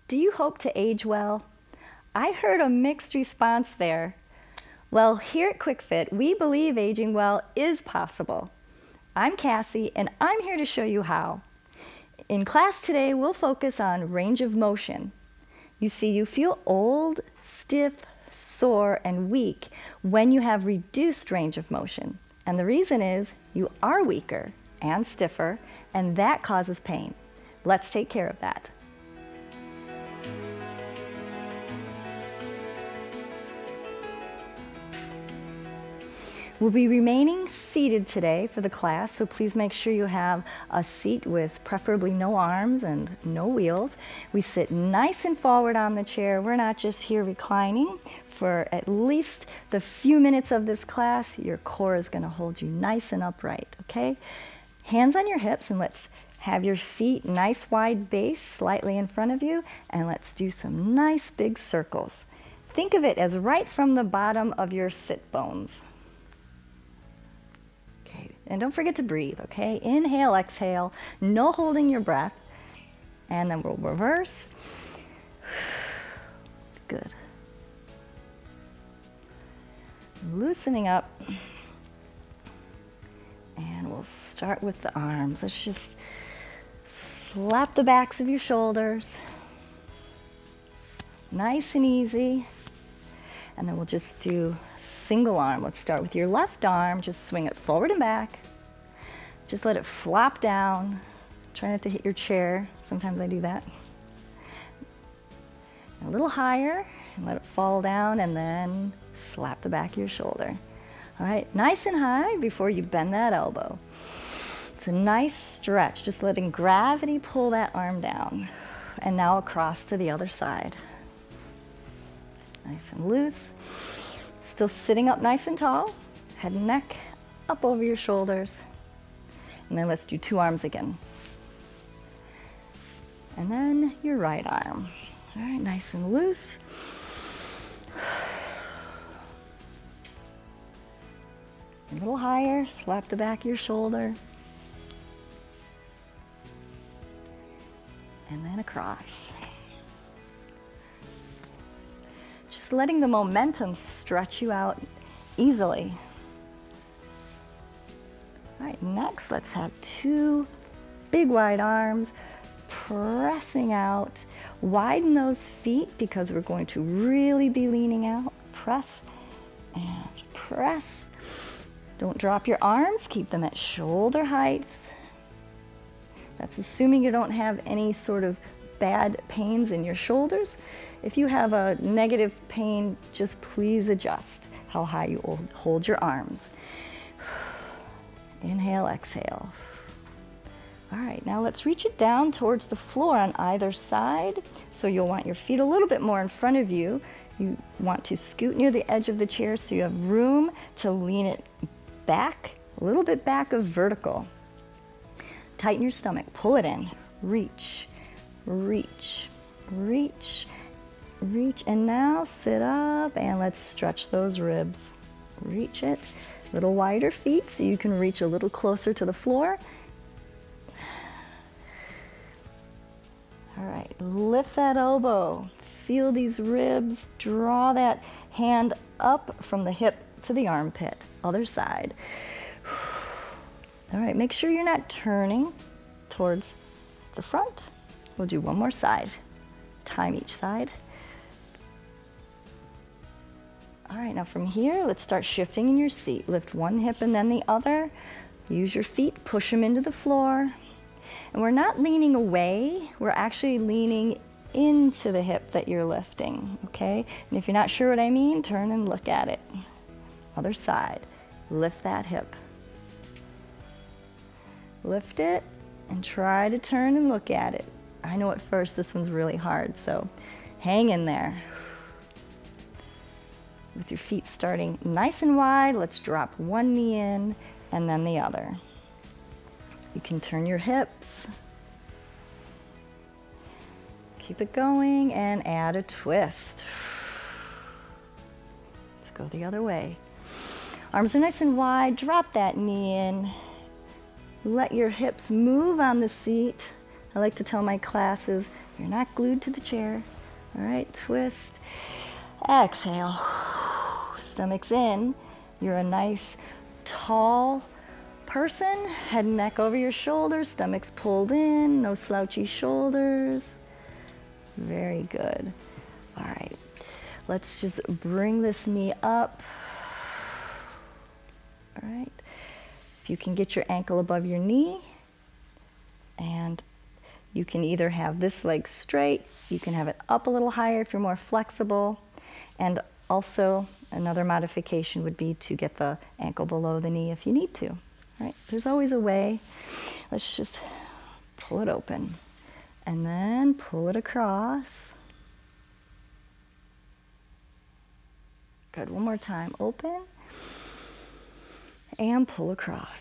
Do you hope to age well? I heard a mixed response there. Well, here at QuickFit, we believe aging well is possible. I'm Cassie, and I'm here to show you how. In class today, we'll focus on range of motion. You see, you feel old, stiff, sore, and weak when you have reduced range of motion. And the reason is you are weaker and stiffer, and that causes pain. Let's take care of that. We'll be remaining seated today for the class, so please make sure you have a seat with preferably no arms and no wheels. We sit nice and forward on the chair. We're not just here reclining. For at least the few minutes of this class, your core is going to hold you nice and upright, okay? Hands on your hips, and let's have your feet nice wide base slightly in front of you, and let's do some nice big circles. Think of it as right from the bottom of your sit bones. And don't forget to breathe, okay? Inhale, exhale, no holding your breath. And then we'll reverse. Good. Loosening up. And we'll start with the arms. Let's just slap the backs of your shoulders. Nice and easy. And then we'll just do single arm. Let's start with your left arm. Just swing it forward and back. Just let it flop down. Try not to hit your chair. Sometimes I do that. A little higher, and let it fall down, and then slap the back of your shoulder. All right, nice and high before you bend that elbow. It's a nice stretch, just letting gravity pull that arm down. And now across to the other side. Nice and loose. Still sitting up nice and tall, head and neck up over your shoulders. And then let's do two arms again. And then your right arm. All right, nice and loose. A little higher, slap the back of your shoulder. And then across. Just letting the momentum stretch you out easily. All right, next let's have two big wide arms pressing out. Widen those feet because we're going to really be leaning out. Press and press. Don't drop your arms, keep them at shoulder height. That's assuming you don't have any sort of bad pains in your shoulders. If you have a negative pain, just please adjust how high you hold your arms. Inhale, exhale. All right, now let's reach it down towards the floor on either side. So you'll want your feet a little bit more in front of you. You want to scoot near the edge of the chair so you have room to lean it back, a little bit back of vertical. Tighten your stomach, pull it in. Reach, reach, reach, reach. And now sit up and let's stretch those ribs. Reach it. Little wider feet so you can reach a little closer to the floor. All right, lift that elbow. Feel these ribs. Draw that hand up from the hip to the armpit. Other side. All right, make sure you're not turning towards the front. We'll do one more side. Time each side. All right, now from here, let's start shifting in your seat. Lift one hip and then the other. Use your feet, push them into the floor. And we're not leaning away, we're actually leaning into the hip that you're lifting, okay? And if you're not sure what I mean, turn and look at it. Other side, lift that hip. Lift it and try to turn and look at it. I know at first this one's really hard, so hang in there. With your feet starting nice and wide, let's drop one knee in and then the other. You can turn your hips. Keep it going and add a twist. Let's go the other way. Arms are nice and wide, drop that knee in. Let your hips move on the seat. I like to tell my classes, You're not glued to the chair. All right, twist. Exhale. Stomach's in. You're a nice, tall person. Head and neck over your shoulders. Stomach's pulled in. No slouchy shoulders. Very good. All right. Let's just bring this knee up. All right. If you can get your ankle above your knee, and you can either have this leg straight, you can have it up a little higher if you're more flexible, and also another modification would be to get the ankle below the knee if you need to. All right, there's always a way. Let's just pull it open and then pull it across. Good, one more time. Open and pull across.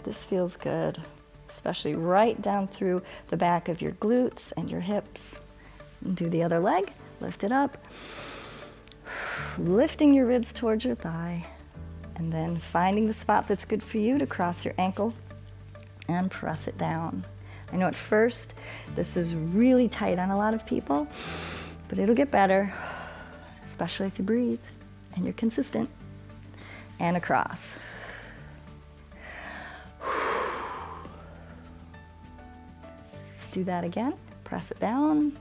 This feels good, especially right down through the back of your glutes and your hips. And do the other leg, lift it up, lifting your ribs towards your thigh, and then finding the spot that's good for you to cross your ankle and press it down. I know at first this is really tight on a lot of people, but it'll get better, especially if you breathe and you're consistent. And across. Let's do that again. Press it down,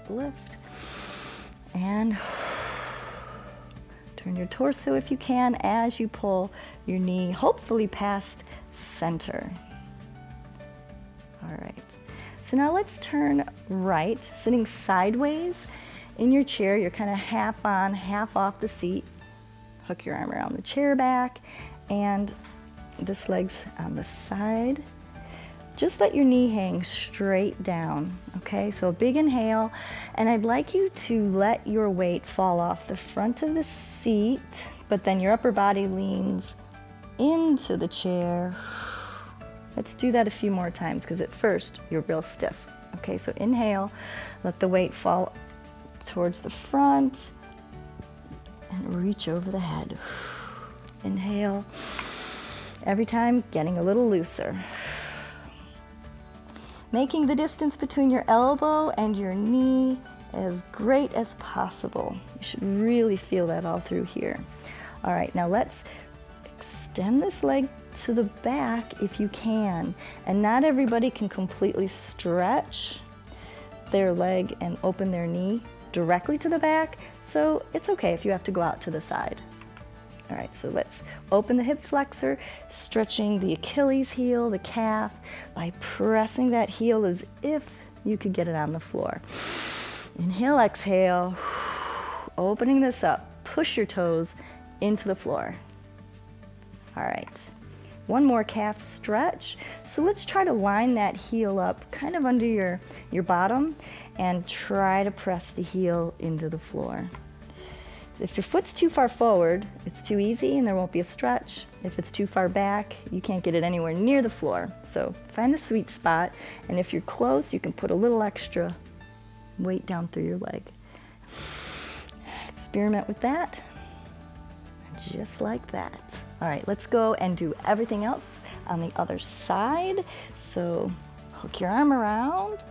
lift, and turn your torso if you can as you pull your knee hopefully past center. All right, so now let's turn right, sitting sideways in your chair. You're kind of half on, half off the seat. Hook your arm around the chair back, and this leg's on the side. Just let your knee hang straight down, okay? So a big inhale, and I'd like you to let your weight fall off the front of the seat, but then your upper body leans into the chair. Let's do that a few more times, because at first you're real stiff. Okay, so inhale, let the weight fall towards the front, and reach over the head. Inhale. Every time getting a little looser. Making the distance between your elbow and your knee as great as possible. You should really feel that all through here. All right, now let's extend this leg to the back if you can. And not everybody can completely stretch their leg and open their knee directly to the back, so it's okay if you have to go out to the side. All right, so let's open the hip flexor, stretching the Achilles heel, the calf, by pressing that heel as if you could get it on the floor. Inhale, exhale, opening this up. Push your toes into the floor. All right, one more calf stretch. So let's try to line that heel up kind of under your bottom and try to press the heel into the floor. If your foot's too far forward, it's too easy and there won't be a stretch. If it's too far back, you can't get it anywhere near the floor. So find the sweet spot, and if you're close, you can put a little extra weight down through your leg. Experiment with that, just like that. All right, let's go and do everything else on the other side. So hook your arm around,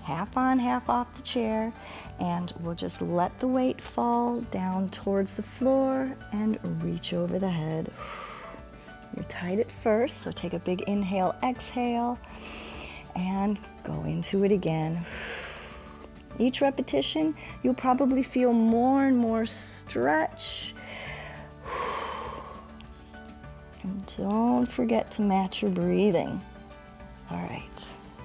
half on, half off the chair, and we'll just let the weight fall down towards the floor and reach over the head. You're tight at first, so take a big inhale, exhale, and go into it again. Each repetition, you'll probably feel more and more stretch. And don't forget to match your breathing. All right,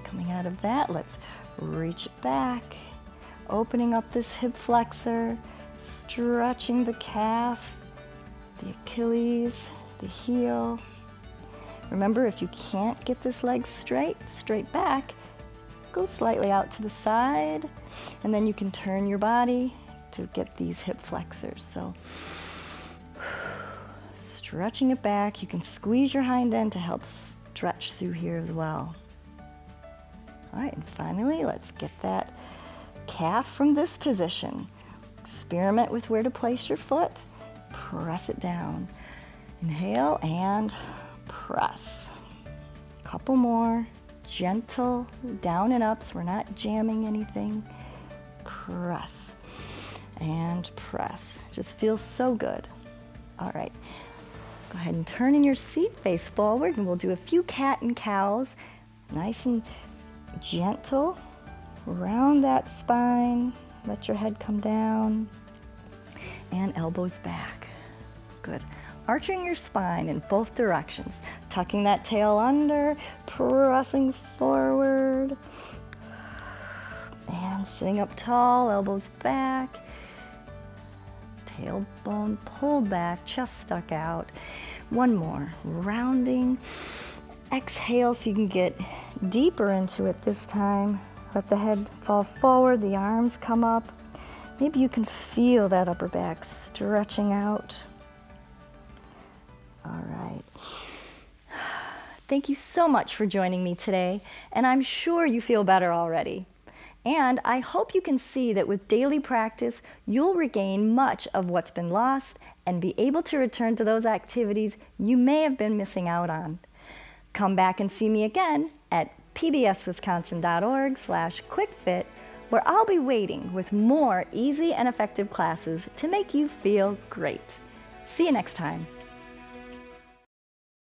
coming out of that, let's reach it back. Opening up this hip flexor, stretching the calf, the Achilles, the heel. Remember, if you can't get this leg straight back, go slightly out to the side, and then you can turn your body to get these hip flexors. So stretching it back, you can squeeze your hind end to help stretch through here as well. All right, and finally, let's get that calf from this position. Experiment with where to place your foot. Press it down. Inhale and press. Couple more. gentle down and ups. We're not jamming anything. Press and press. Just feels so good. All right. Go ahead and turn in your seat, face forward, and we'll do a few cat and cows. Nice and gentle. Round that spine. Let your head come down. And elbows back. Good. Arching your spine in both directions. Tucking that tail under, pressing forward. And sitting up tall, elbows back. Tailbone pulled back, chest stuck out. One more. Rounding. Exhale so you can get deeper into it this time. Let the head fall forward, the arms come up. Maybe you can feel that upper back stretching out. All right. Thank you so much for joining me today, and I'm sure you feel better already. And I hope you can see that with daily practice, you'll regain much of what's been lost and be able to return to those activities you may have been missing out on. Come back and see me again at pbswisconsin.org/quickfit, where I'll be waiting with more easy and effective classes to make you feel great. See you next time.